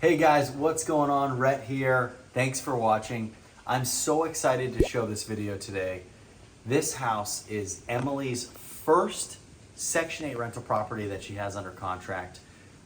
Hey guys, what's going on? Rhett here. Thanks for watching. I'm so excited to show this video today. This house is Emily's first Section 8 rental property that she has under contract.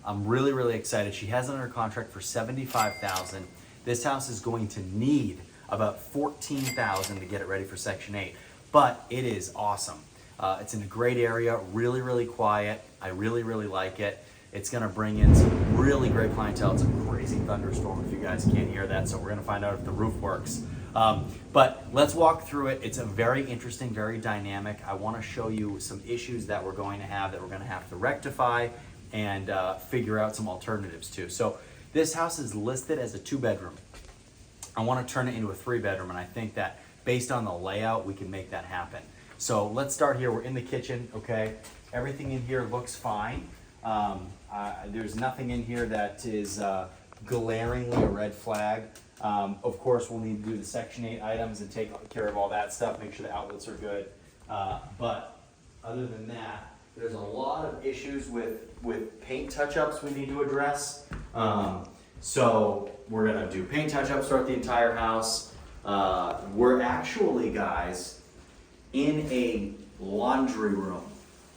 I'm really excited. She has it under contract for $75,000. This house is going to need about $14,000 to get it ready for Section 8, but it is awesome. It's in a great area, really quiet. I really like it. It's gonna bring in some really great clientele. It's a crazy thunderstorm if you guys can't hear that, so we're gonna find out if the roof works. But let's walk through it. It's a very interesting, very dynamic. I wanna show you some issues that we're going to have to rectify and figure out some alternatives to. So this house is listed as a 2-bedroom. I wanna turn it into a 3-bedroom, and I think that based on the layout, we can make that happen. So let's start here. We're in the kitchen, okay? Everything in here looks fine. There's nothing in here that is glaringly a red flag. Of course, we'll need to do the Section 8 items and take care of all that stuff, make sure the outlets are good. But other than that, there's a lot of issues with paint touch-ups we need to address. So we're gonna do paint touch-ups throughout the entire house. We're actually, guys, in a laundry room.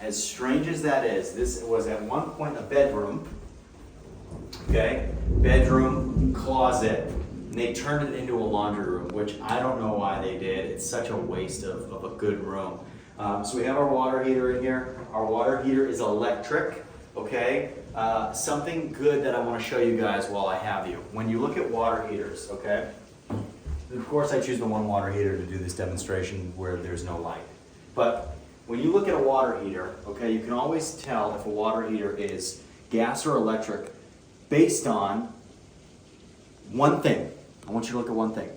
As strange as that is, this was at one point a bedroom, okay? Bedroom, closet, and they turned it into a laundry room, which I don't know why they did. It's such a waste of a good room. So we have our water heater in here. Our water heater is electric, okay? Something good that I wanna show you guys while I have you. When you look at water heaters, okay? Of course I choose the one water heater to do this demonstration where there's no light. But when you look at a water heater, okay, you can always tell if a water heater is gas or electric based on one thing. I want you to look at one thing.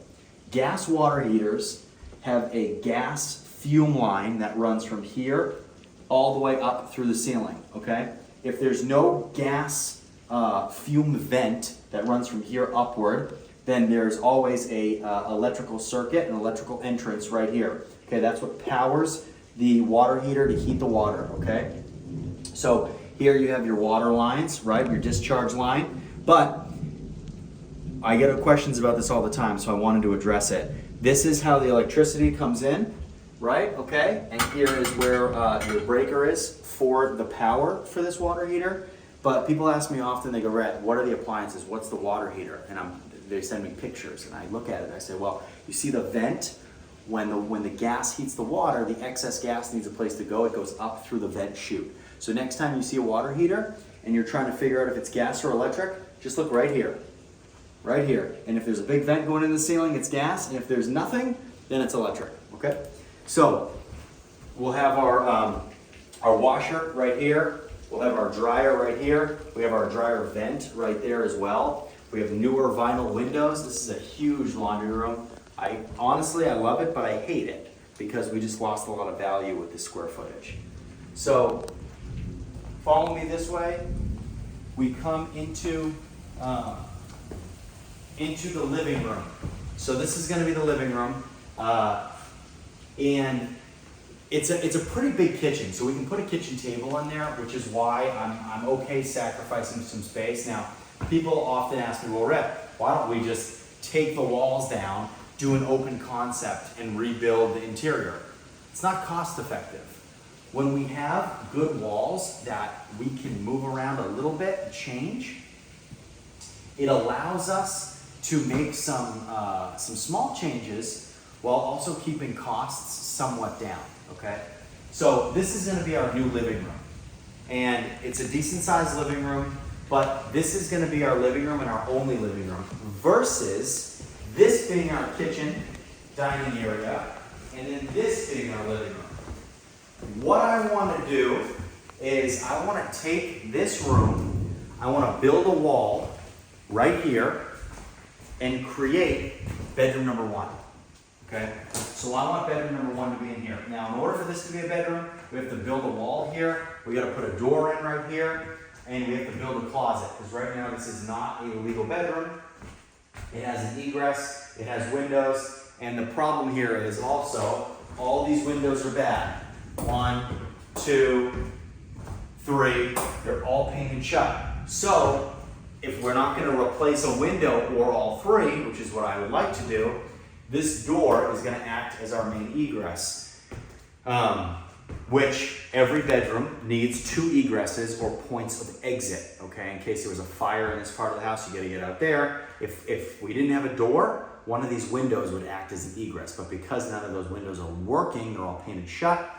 Gas water heaters have a gas fume line that runs from here all the way up through the ceiling, okay? If there's no gas fume vent that runs from here upward, then there's always a electrical circuit, an electrical entrance right here. Okay, that's what powers the water heater to heat the water, okay? So here you have your water lines, right? Your discharge line. But I get questions about this all the time, so I wanted to address it. This is how the electricity comes in, right? Okay, and here is where your breaker is for the power for this water heater. But people ask me often, they go, Rhett, what are the appliances? What's the water heater? And they send me pictures, and I look at it and I say, well, you see the vent? When the gas heats the water, the excess gas needs a place to go. It goes up through the vent chute. So next time you see a water heater and you're trying to figure out if it's gas or electric, just look right here. Right here. And if there's a big vent going in the ceiling, it's gas. And if there's nothing, then it's electric. Okay? So we'll have our washer right here. We'll have our dryer right here. We have our dryer vent right there as well. We have newer vinyl windows. This is a huge laundry room. Honestly, I love it, but I hate it because we just lost a lot of value with the square footage. So follow me this way. We come into the living room. So this is going to be the living room, and it's a pretty big kitchen. So we can put a kitchen table in there, which is why I'm okay sacrificing some space. Now, people often ask me, well, Rhett, why don't we just take the walls down, do an open concept, and rebuild the interior? It's not cost effective. When we have good walls that we can move around a little bit and change, it allows us to make some small changes while also keeping costs somewhat down, okay? So this is gonna be our new living room. And it's a decent sized living room, but this is gonna be our living room and our only living room versus this being our kitchen, dining area, and then this being our living room. What I want to do is I want to take this room, I want to build a wall right here and create bedroom number 1. Okay? So I want bedroom number 1 to be in here. Now, in order for this to be a bedroom, we have to build a wall here, we got to put a door in right here, and we have to build a closet, because right now this is not a legal bedroom. It has an egress, it has windows, and the problem here is also all these windows are bad. 1, 2, 3, they're all painted shut. So if we're not going to replace a window or all three, which is what I would like to do, this door is going to act as our main egress, which every bedroom needs 2 egresses or points of exit, okay? In case there was a fire in this part of the house, you got to get out there. If we didn't have a door, one of these windows would act as an egress, but because none of those windows are working, they're all painted shut,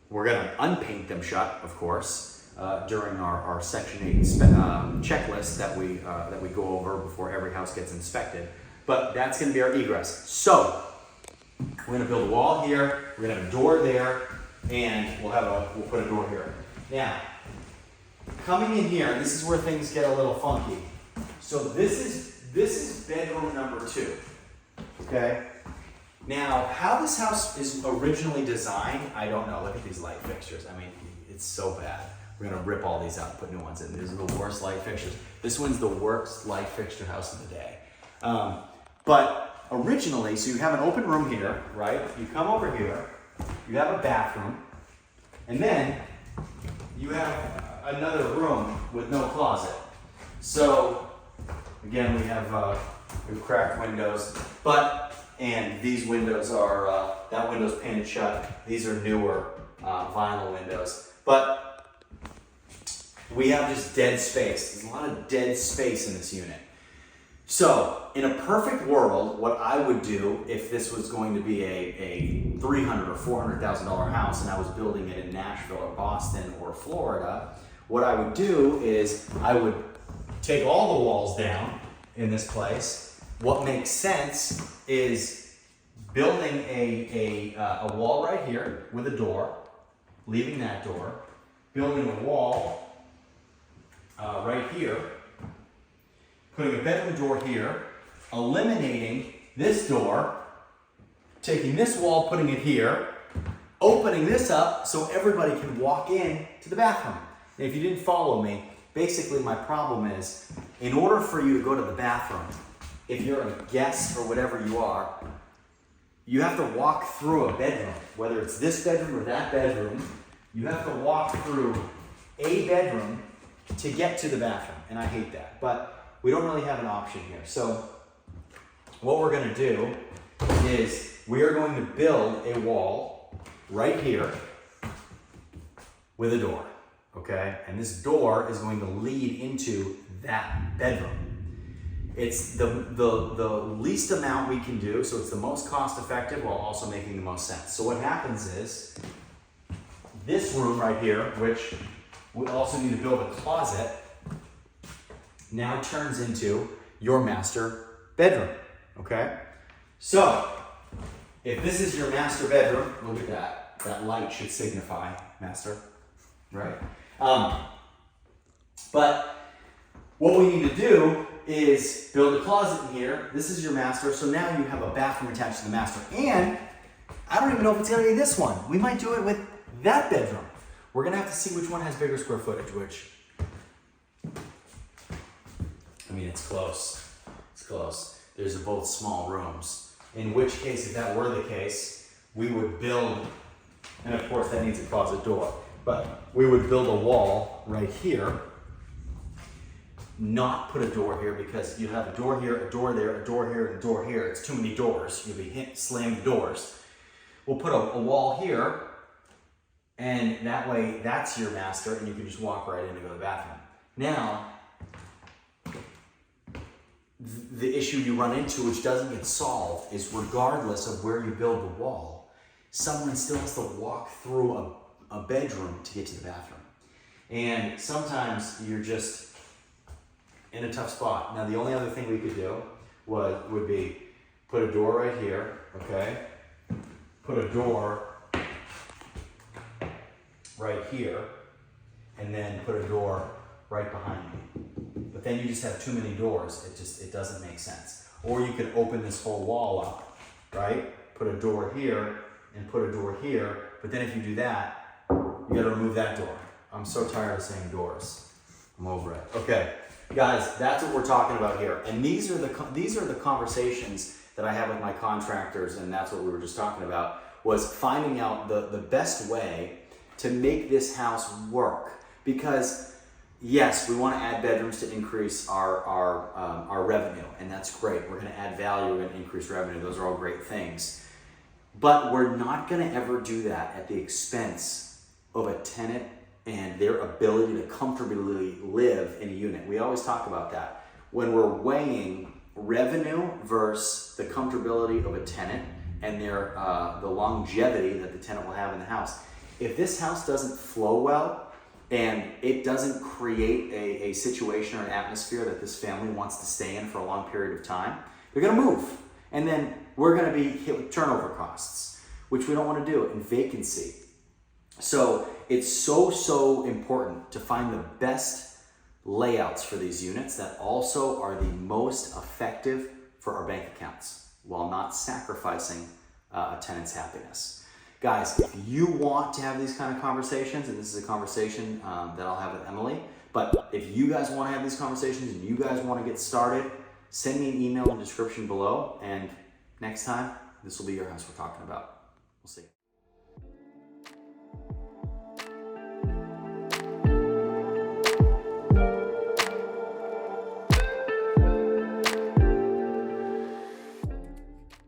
we're going to unpaint them shut, of course, during our Section 8 checklist that we go over before every house gets inspected. But that's going to be our egress. So we're going to build a wall here. We're going to have a door there, and we'll put a door here. Now, coming in here, this is where things get a little funky. So this is bedroom number 2. Okay. Now, how this house is originally designed, I don't know. Look at these light fixtures. I mean, it's so bad. We're gonna rip all these out and put new ones in. These are the worst light fixtures. This one's the worst light fixture house of the day. But originally, so you have an open room here, right? You come over here, you have a bathroom, and then you have another room with no closet. So again, we've cracked windows, and these windows are, that window's painted shut. These are newer vinyl windows. But we have just dead space. There's a lot of dead space in this unit. So, in a perfect world, what I would do if this was going to be a $300,000 or $400,000 house and I was building it in Nashville or Boston or Florida, what I would do is I would take all the walls down in this place. What makes sense is building a wall right here with a door, leaving that door, building a wall right here, putting a bedroom door here, eliminating this door, taking this wall, putting it here, opening this up so everybody can walk in to the bathroom. And if you didn't follow me, basically my problem is, in order for you to go to the bathroom, if you're a guest or whatever you are, you have to walk through a bedroom, whether it's this bedroom or that bedroom, you have to walk through a bedroom to get to the bathroom, and I hate that. But we don't really have an option here. So what we're gonna do is we are going to build a wall right here with a door, okay? And this door is going to lead into that bedroom. It's the least amount we can do, so it's the most cost effective while also making the most sense. So what happens is, this room right here, which we also need to build a closet, now turns into your master bedroom, okay? So, if this is your master bedroom, look at that. That light should signify master, right? But what we need to do is build a closet in here. This is your master, so now you have a bathroom attached to the master. And I don't even know if it's gonna be this one. We might do it with that bedroom. We're gonna have to see which one has bigger square footage, which, I mean, it's close. It's close. There's both small rooms. In which case, if that were the case, we would build, and of course that needs a closet door, but we would build a wall right here, not put a door here because you have a door here, a door there, a door here, and a door here. It's too many doors. You'll be slammed doors. We'll put a wall here, and that way that's your master, and you can just walk right in to go to the bathroom. Now, the issue you run into, which doesn't get solved, is regardless of where you build the wall, someone still has to walk through a bedroom to get to the bathroom. And sometimes you're just in a tough spot. Now, the only other thing we could do would be put a door right here, okay? Put a door right here, and then put a door right behind me. But then you just have too many doors. It doesn't make sense. Or you could open this whole wall up, right? Put a door here and put a door here. But then if you do that, you gotta remove that door. I'm so tired of saying doors. I'm over it. Okay, guys, that's what we're talking about here. And these are the conversations that I have with my contractors, and that's what we were just talking about, was finding out the best way to make this house work. Because Yes, we want to add bedrooms to increase our revenue, and that's great. We're going to add value, we're going to increase revenue. Those are all great things. But we're not going to ever do that at the expense of a tenant and their ability to comfortably live in a unit. We always talk about that. When we're weighing revenue versus the comfortability of a tenant and their the longevity that the tenant will have in the house. If this house doesn't flow well, and it doesn't create a situation or an atmosphere that this family wants to stay in for a long period of time, they're gonna move. And then we're gonna be hit with turnover costs, which we don't wanna do, and vacancy. So it's so important to find the best layouts for these units that also are the most effective for our bank accounts while not sacrificing a tenant's happiness. Guys, if you want to have these kind of conversations, and this is a conversation that I'll have with Emily, but if you guys want to have these conversations and you guys want to get started, send me an email in the description below, and next time, this will be your house we're talking about. We'll see you.